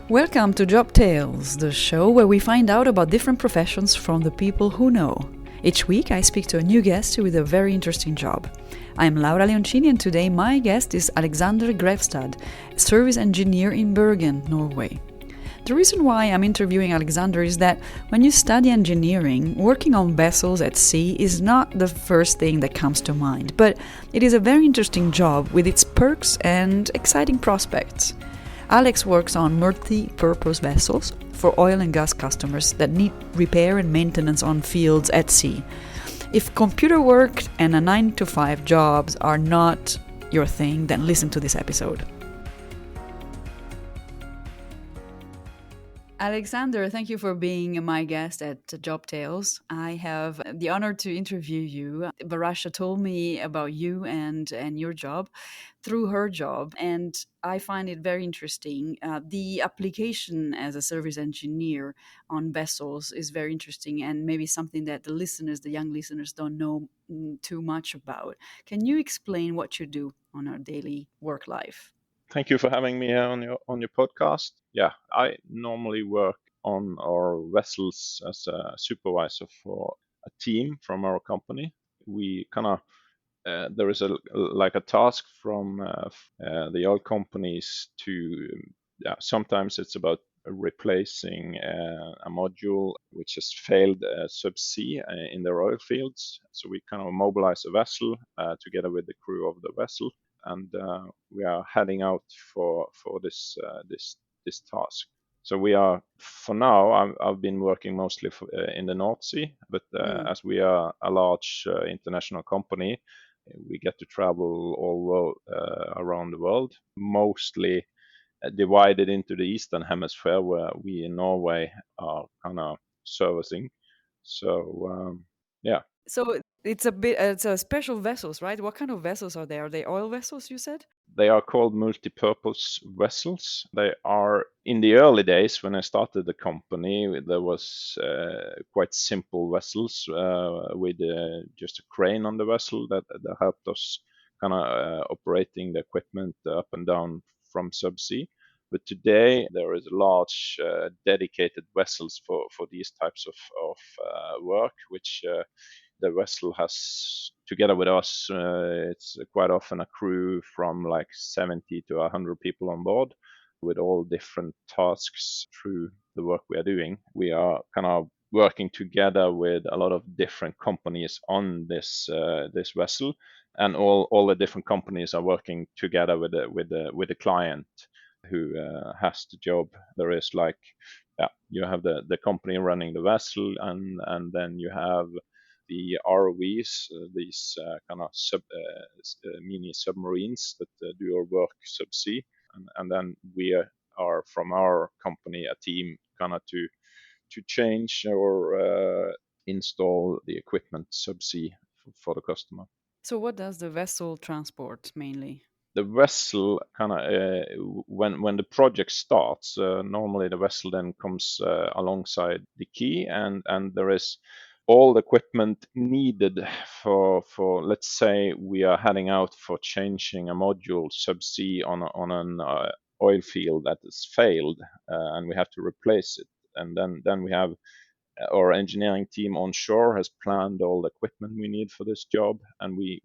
Welcome to Job Tales, the show where we find out about different professions from the people who know. Each week I speak to a new guest with a very interesting job. I'm Laura Leoncini and today my guest is Alexander Grevstad, a service engineer in Bergen, Norway. The reason why I'm interviewing Alexander is that when you study engineering, working on vessels at sea is not the first thing that comes to mind, but it is a very interesting job with its perks and exciting prospects. Alex works on multi-purpose vessels for oil and gas customers that need repair and maintenance on fields at sea. If computer work and a 9-to-5 jobs are not your thing, then listen to this episode. Alexander, thank you for being my guest at Job Tales. I have the honor to interview you. Barasha told me about you and your job through her job, and I find it very interesting. The application as a service engineer on vessels is very interesting and maybe something that the young listeners don't know too much about. Can you explain what you do on our daily work life? Thank you for having me on your podcast. Yeah, I normally work on our vessels as a supervisor for a team from our company. We kind of there is a task from the oil companies to sometimes it's about replacing a module which has failed subsea in their oil fields. So we kind of mobilize a vessel together with the crew of the vessel, and we are heading out for this task. So we are, for now, I've been working mostly in the North Sea, but as we are a large international company, we get to travel all around the world, mostly divided into the Eastern Hemisphere, where we in Norway are kind of servicing. So, yeah. So it's a special vessels, right? What kind of vessels are they? Are they oil vessels, you said? They are called multipurpose vessels. They are, in the early days when I started the company, there was quite simple vessels with just a crane on the vessel that helped us kind of operating the equipment up and down from subsea. But today there is large dedicated vessels for these types of work, which the vessel has together with us. It's quite often a crew from like 70 to 100 people on board with all different tasks through the work we are doing. We are kind of working together with a lot of different companies on this vessel, and all the different companies are working together with the client who has the job. There is you have the company running the vessel, and then you have the ROVs, these kind of mini submarines that do your work subsea, and then we are from our company a team kind of to change or install the equipment subsea for the customer. So what does the vessel transport mainly? The vessel kind of when the project starts, normally the vessel then comes alongside the quay, and there is all the equipment needed for let's say we are heading out for changing a module subsea on an oil field that has failed, and we have to replace it, and then we have our engineering team on shore has planned all the equipment we need for this job, and we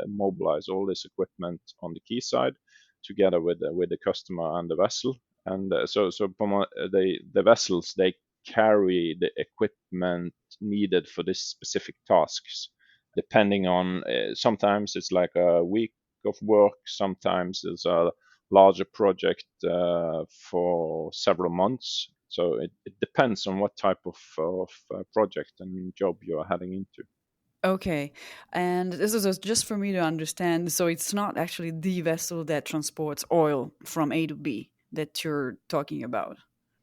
mobilize all this equipment on the quayside together with the customer and the vessel. And so the vessels, they carry the equipment needed for this specific tasks, depending on sometimes it's like a week of work, sometimes it's a larger project for several months. So it depends on what type of project and job you are heading into. Okay, and this is just for me to understand. So it's not actually the vessel that transports oil from A to B that you're talking about.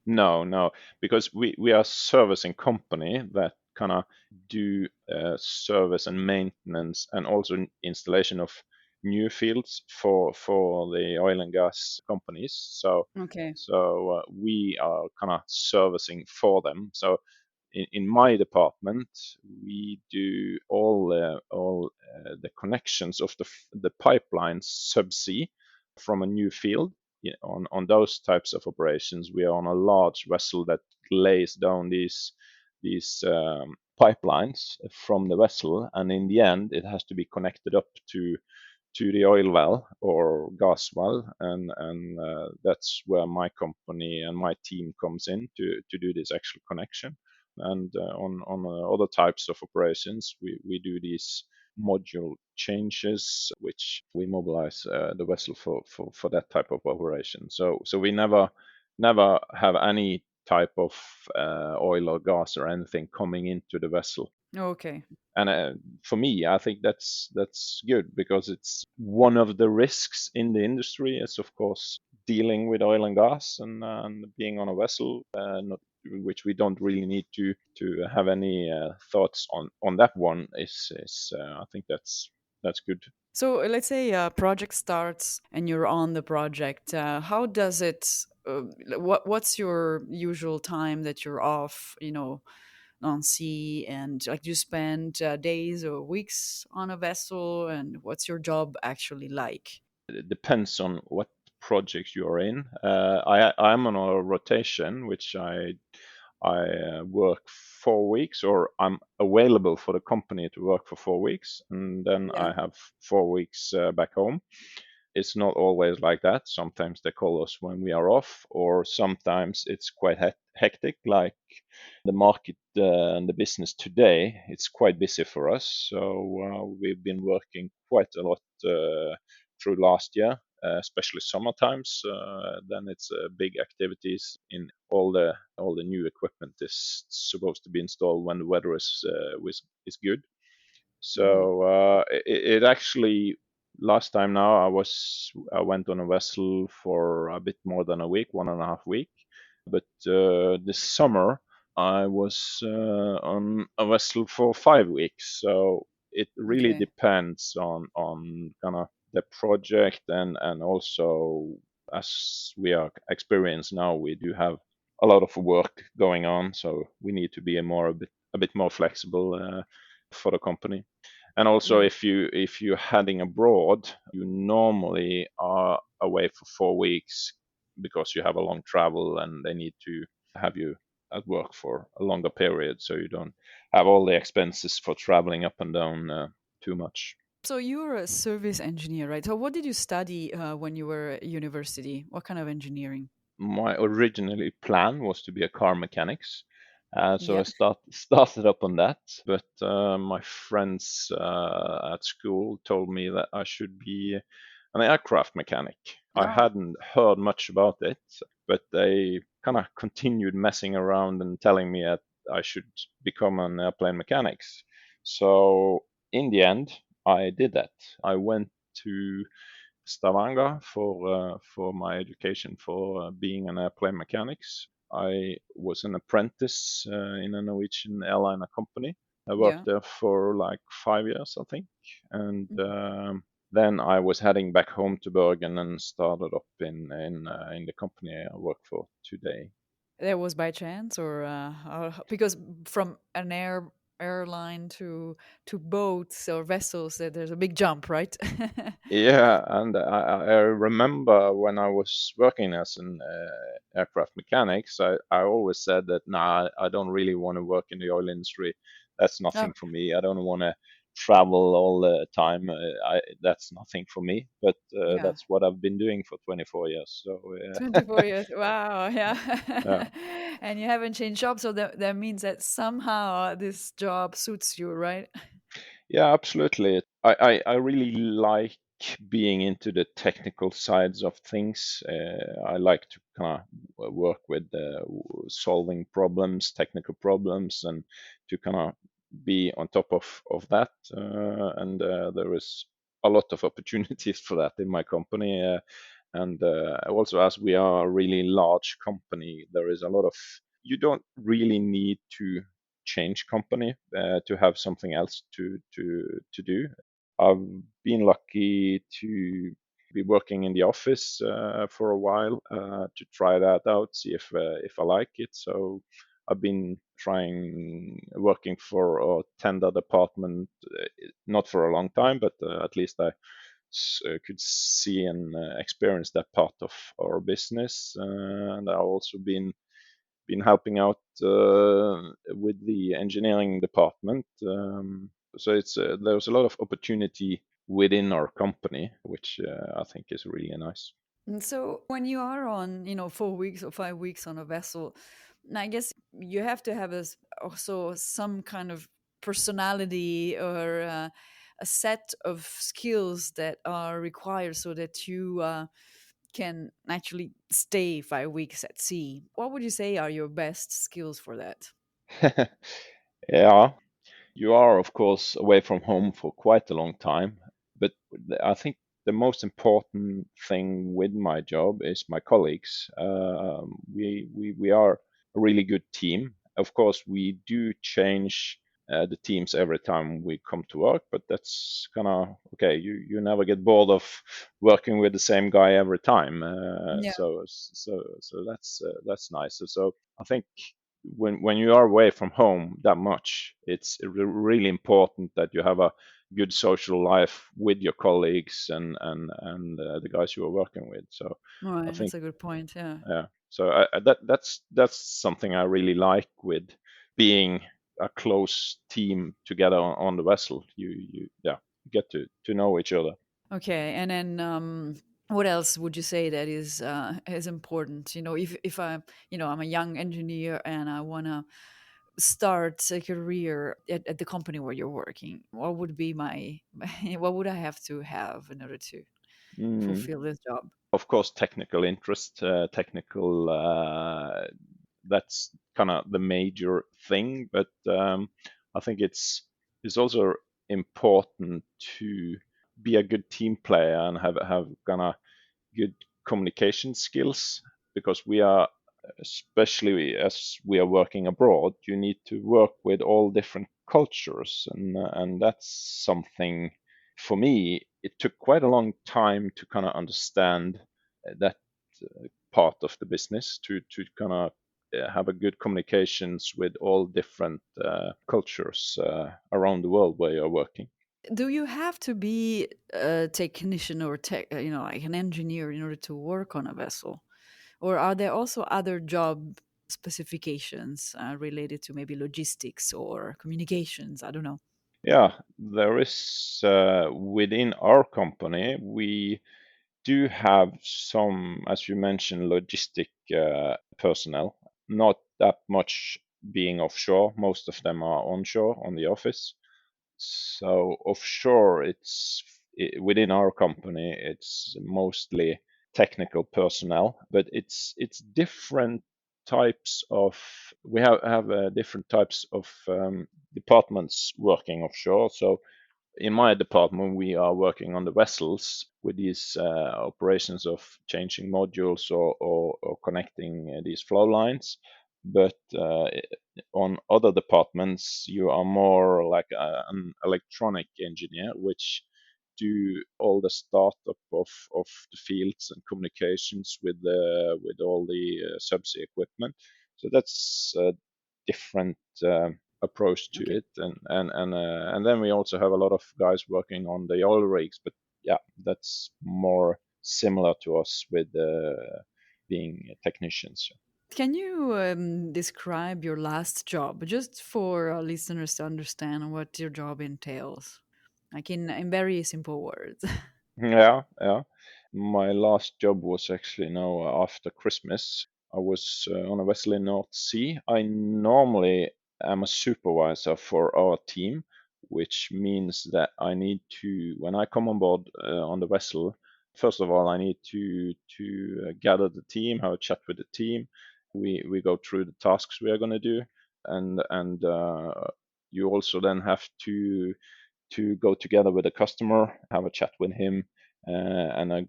No, because we are a servicing company that kind of do service and maintenance and also installation of new fields for the oil and gas companies. So Okay. we are kind of servicing for them. So in my department, we do all the connections of the pipelines subsea from a new field. on those types of operations, we are on a large vessel that lays down these pipelines from the vessel, and in the end, it has to be connected up to the oil well or gas well, and that's where my company and my team comes in to do this actual connection. And on other types of operations, we do these module changes, which we mobilize the vessel for that type of operation. So we never have any type of oil or gas or anything coming into the vessel. Okay. And for me, I think that's good, because it's one of the risks in the industry is, of course, dealing with oil and gas and being on a vessel, which we don't really need to have any thoughts on that one. Is I think that's good. So let's say a project starts and you're on the project. How does it? What's your usual time that you're off? On sea, and like, do you spend days or weeks on a vessel, and what's your job actually like? It depends on what project you are in. I'm on a rotation, which I work 4 weeks, or I'm available for the company to work for 4 weeks, and then Yeah. I have 4 weeks back home. It's not always like that. Sometimes they call us when we are off, or sometimes it's quite hectic, like the market and the business today. It's quite busy for us, so we've been working quite a lot through last year, especially summer times. Then it's big activities in all the new equipment is supposed to be installed when the weather is good. Mhm. So it actually last time now I went on a vessel for a bit more than a week, 1.5 week. But this summer I was on a vessel for 5 weeks. So it really Okay. depends on kind of the project, and also, as we are experienced now, we do have a lot of work going on, so we need to be a bit more flexible for the company. And also, Yeah. if you're heading abroad, you normally are away for 4 weeks because you have a long travel, and they need to have you at work for a longer period, so you don't have all the expenses for traveling up and down too much. So you're a service engineer, right? So what did you study when you were at university? What kind of engineering? My originally plan was to be a car mechanics, so I Yeah. started up on that. But my friends at school told me that I should be an aircraft mechanic. I Oh. hadn't heard much about it, but they kind of continued messing around and telling me that I should become an airplane mechanics. So in the end, I did that. I went to Stavanger for my education for being an airplane mechanics. I was an apprentice in a Norwegian airliner company. I Yeah. worked there for like 5 years, I think, and Mhm. then I was heading back home to Bergen and started up in the company I work for today. That was by chance, or because from an airline to boats or vessels, there's a big jump, right? Yeah, and I remember when I was working as an aircraft mechanics, I always said that, nah, I don't really want to work in the oil industry. That's Oh, nothing for me. I don't want to travel all the time. That's nothing for me. But yeah. that's what I've been doing for 24 years. So 24 years. Wow. yeah. Yeah. And you haven't changed jobs. So that means that somehow this job suits you, right? Yeah, absolutely. I really like being into the technical sides of things. I like to kind of work with solving problems, technical problems, and to kind of be on top of that. And there is a lot of opportunities for that in my company. And also, as we are a really large company, there is a lot of, you don't really need to change company to have something else to do. I've been lucky to be working in the office for a while to try that out, see if I like it. So I've been trying working for a tender department, not for a long time, but at least I could see and experience that part of our business. And I've also been helping out with the engineering department. So it's there's a lot of opportunity within our company, which I think is really nice. And so when you are on, 4 weeks or 5 weeks on a vessel, I guess you have to have also some kind of personality or a set of skills that are required so that you can actually stay 5 weeks at sea. What would you say are your best skills for that? Yeah, you are, of course, away from home for quite a long time. But I think the most important thing with my job is my colleagues. We are a really good team. Of course, we do change the teams every time we come to work, but that's kind of okay. You never get bored of working with the same guy every time. Yeah. So that's nice. So I think when you are away from home that much, it's really important that you have a good social life with your colleagues and the guys you are working with. So All I right, that's think a good point. Yeah. yeah. So that's something I really like with being a close team together on the vessel. You yeah, get to know each other. Okay, and then what else would you say that is important? If I'm a young engineer and I want to start a career at the company where you're working, what would be my what would I have to have in order to Mm. fulfill this job? Of course, technical interest, technical. That's kind of the major thing, but I think it's also important to be a good team player and have kind of good communication skills because we are, especially as we are working abroad, you need to work with all different cultures, and that's something for me. It took quite a long time to kind of understand that part of the business to kind of have a good communications with all different cultures around the world where you're working. Do you have to be a technician or like an engineer in order to work on a vessel, or are there also other job specifications related to maybe logistics or communications? I don't know. Yeah, there is within our company, we do have some, as you mentioned, logistic personnel. Not that much being offshore. Most of them are onshore on the office. So offshore, within our company, it's mostly technical personnel, but it's different types of. We have different types of departments working offshore. So in my department, we are working on the vessels with these operations of changing modules or connecting these flow lines. But on other departments, you are more like an electronic engineer, which do all the startup of the fields and communications with all the subsea equipment. So that's a different approach to Okay. it, and then we also have a lot of guys working on the oil rigs. But yeah, that's more similar to us with being technicians. Can you describe your last job, just for our listeners to understand what your job entails, like in very simple words? Yeah, yeah. My last job was actually now after Christmas. I was on a vessel in North Sea. I normally am a supervisor for our team, which means that I need to, when I come on board on the vessel, first of all, I need to gather the team, have a chat with the team. We go through the tasks we are going to do, and you also then have to go together with the customer, have a chat with him, and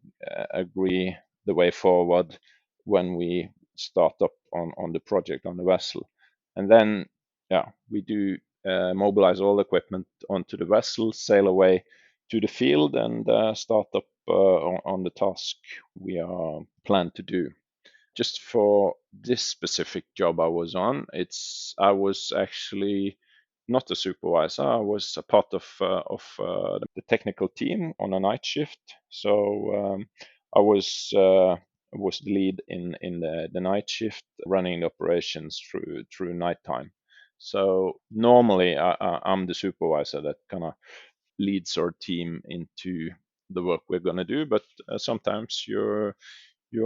agree the way forward when we start up on the project on the vessel. And then, yeah, we do mobilize all equipment onto the vessel, sail away to the field, and start up on the task we are planned to do. Just for this specific job I was on, I was actually not a supervisor. I was a part of the technical team on a night shift. So I was the lead in the night shift, running the operations through nighttime. So normally I'm the supervisor that kind of leads our team into the work we're going to do. But sometimes you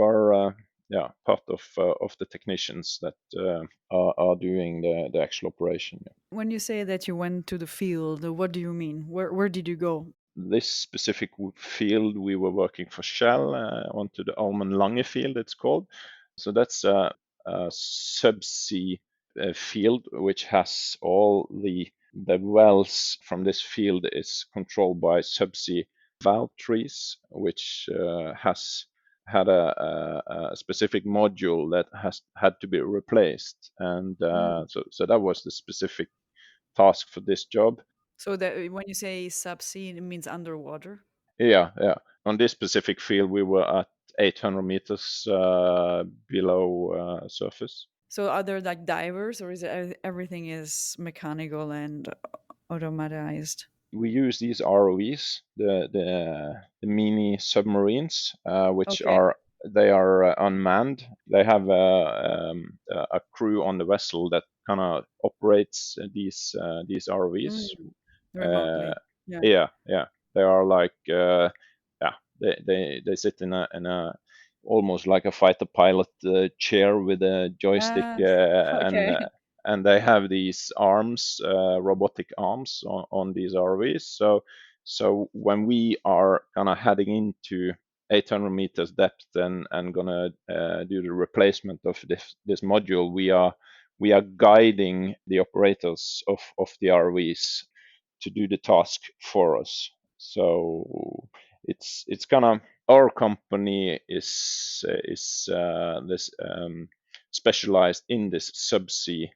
are yeah, part of the technicians that are doing the actual operation. When you say that you went to the field, what do you mean? Where did you go? This specific field, we were working for Shell onto the Almen Lange field, it's called. So that's a subsea field which has all the wells from this field is controlled by subsea valve trees, which has had a specific module that has had to be replaced, and Mm. so that was the specific task for this job. So that when you say subsea, it means underwater. Yeah, yeah. On this specific field, we were at 800 meters below surface. So are there like divers, or is it everything is mechanical and automatized? We use these ROVs, the mini submarines, which Okay. are they are unmanned. They have a crew on the vessel that kind of operates these ROVs. Mm. Uh, Remotely. Yeah. yeah, yeah. They are like yeah. They sit in a almost like a fighter pilot chair with a joystick, Ah, and okay. and they have these arms, robotic arms on these RVs. So when we are kind of heading into 800 meters depth and gonna do the replacement of this module, we are guiding the operators of the RVs to do the task for us. So it's kind of our company is this specialized in this subsea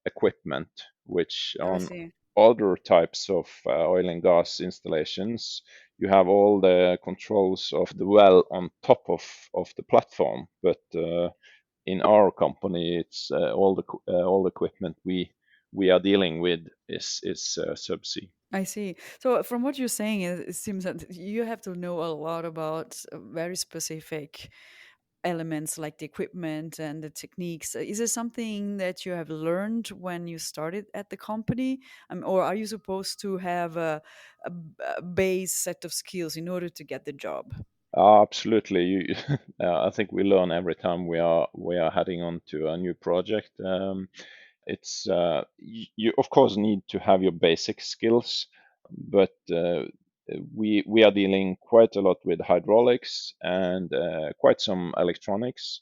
equipment, which I on see. other types of oil and gas installations, you have all the controls of the well on top of the platform. But in our company, it's all the equipment we are dealing with is subsea. I see. So from what you're saying, it seems that you have to know a lot about very specific elements like the equipment and the techniques. Is it something that you have learned when you started at the company? Or are you supposed to have a base set of skills in order to get the job? Absolutely. I think we learn every time we are heading on to a new project. It's you of course need to have your basic skills, but we are dealing quite a lot with hydraulics and quite some electronics.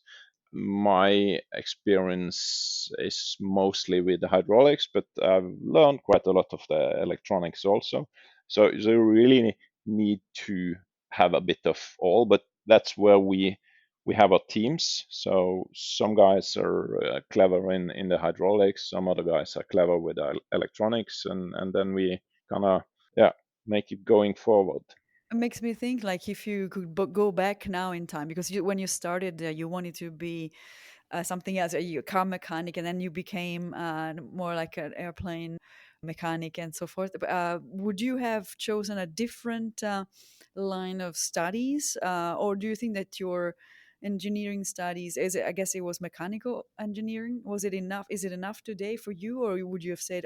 My experience is mostly with the hydraulics, but I've learned quite a lot of the electronics also. So you really need to have a bit of all, but that's where we have our teams. So some guys are clever in the hydraulics, some other guys are clever with electronics, and then we kind of yeah make it going forward. It makes me think like if you could go back now in time, because when you started, you wanted to be something else, a car mechanic, and then you became more like an airplane mechanic and so forth. Would you have chosen a different line of studies, or do you think that your engineering studies, is it, I guess it was mechanical engineering, was it enough? Is it enough today for you, or would you have said,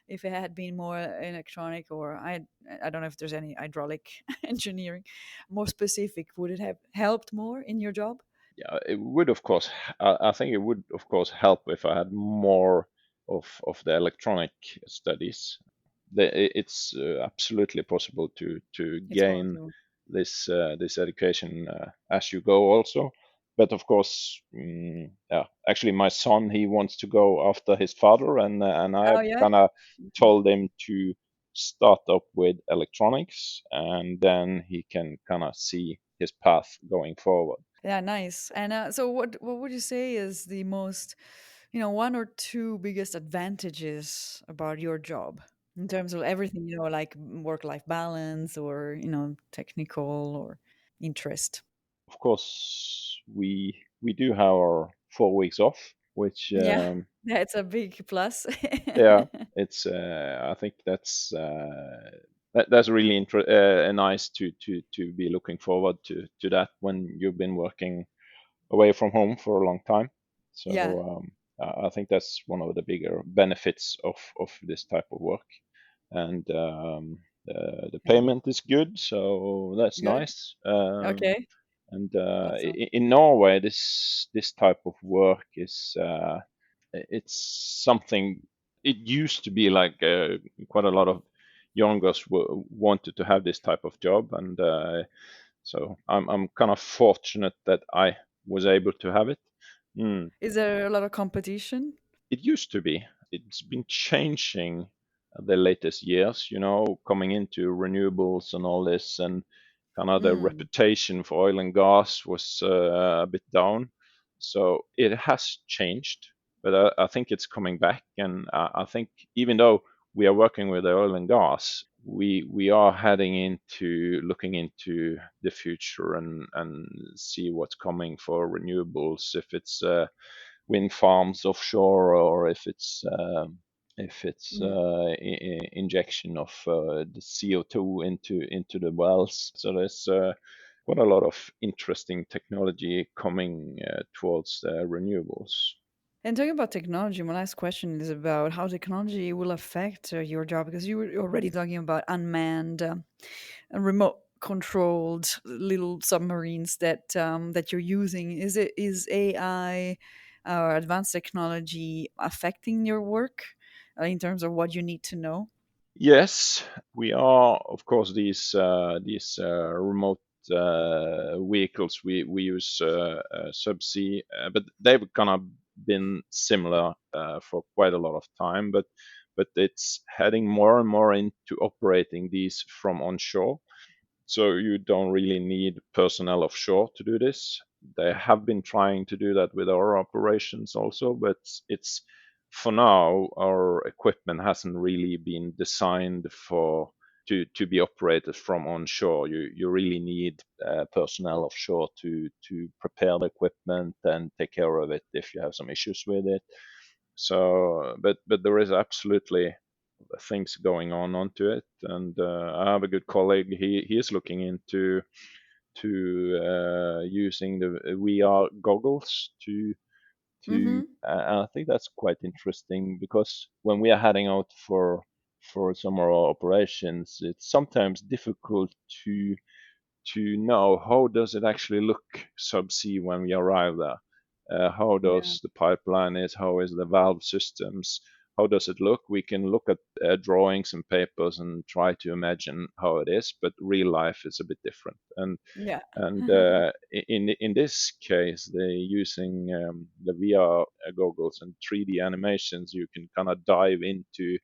if it had been more electronic, or I don't know if there's any hydraulic engineering, more specific, would it have helped more in your job? Yeah, it would of course. I think it would of course help if I had more of the electronic studies. It's absolutely possible to It's gain possible. this education as you go also. But of course, yeah, actually, my son he wants to go after his father, and I Oh yeah. kind of told him to start up with electronics, and then he can kind of see his path going forward. Yeah, nice. And so, what would you say is the most, one or two biggest advantages about your job in terms of everything, like work life balance, or technical or interest? Of course, we do have our 4 weeks off. which Yeah, it's a big plus. yeah, it's I think that's really nice to be looking forward to that when you've been working away from home for a long time. So Yeah, I think that's one of the bigger benefits of this type of work. And the yeah, payment is good, so that's good. nice. Okay, And awesome. in Norway, this type of work is it's something. It used to be like quite a lot of youngers wanted to have this type of job, and so I'm kind of fortunate that I was able to have it. Mm. Is there a lot of competition? It used to be. It's been changing the latest years, coming into renewables and all this, and kind of the Mm. reputation for oil and gas was a bit down. So it has changed, but I think it's coming back. And I think even though we are working with the oil and gas, we are heading into looking into the future and see what's coming for renewables, if it's wind farms offshore, or if it's Mm. injection of the CO2 into the wells. So there's quite a lot of interesting technology coming towards renewables. And talking about technology, my last question is about how technology will affect your job, because you were already talking about unmanned and remote controlled little submarines that you're using. Is AI or advanced technology affecting your work in terms of what you need to know? Yes, we are, of course, these remote vehicles we use subsea, but they've kind of been similar for quite a lot of time. But it's heading more and more into operating these from onshore. So you don't really need personnel offshore to do this. They have been trying to do that with our operations also, but it's for now our equipment hasn't really been designed for to be operated from onshore. You really need personnel offshore to prepare the equipment and take care of it if you have some issues with it. So, but there is absolutely things going on onto it, and I have a good colleague. He is looking into to using the VR goggles to Mm-hmm. and I think that's quite interesting, because when we are heading out for some of our operations, it's sometimes difficult to know how does it actually look subsea when we arrive there. How Yeah. does the pipeline is? How is the valve systems? How does it look? We can look at drawings and papers and try to imagine how it is, but real life is a bit different. Yeah. And in this case, they're using the VR goggles and 3D animations. You can kind of dive into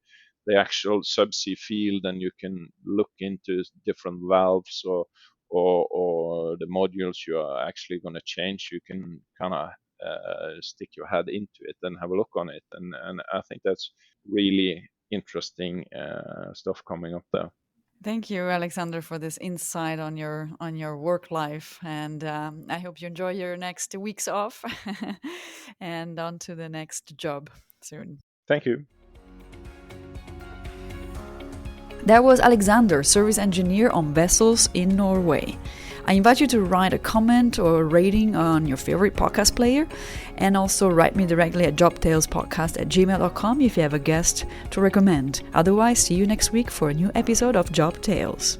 the actual subsea field, and you can look into different valves or the modules you are actually going to change. You can kind of stick your head into it and have a look on it, and I think that's really interesting stuff coming up there. Thank you, Alexander, for this insight on your work life, and I hope you enjoy your next weeks off, and on to the next job soon. Thank you. That was Alexander, service engineer on vessels in Norway. I invite you to write a comment or a rating on your favorite podcast player, and also write me directly at jobtalespodcast@gmail.com if you have a guest to recommend. Otherwise, see you next week for a new episode of Job Tales.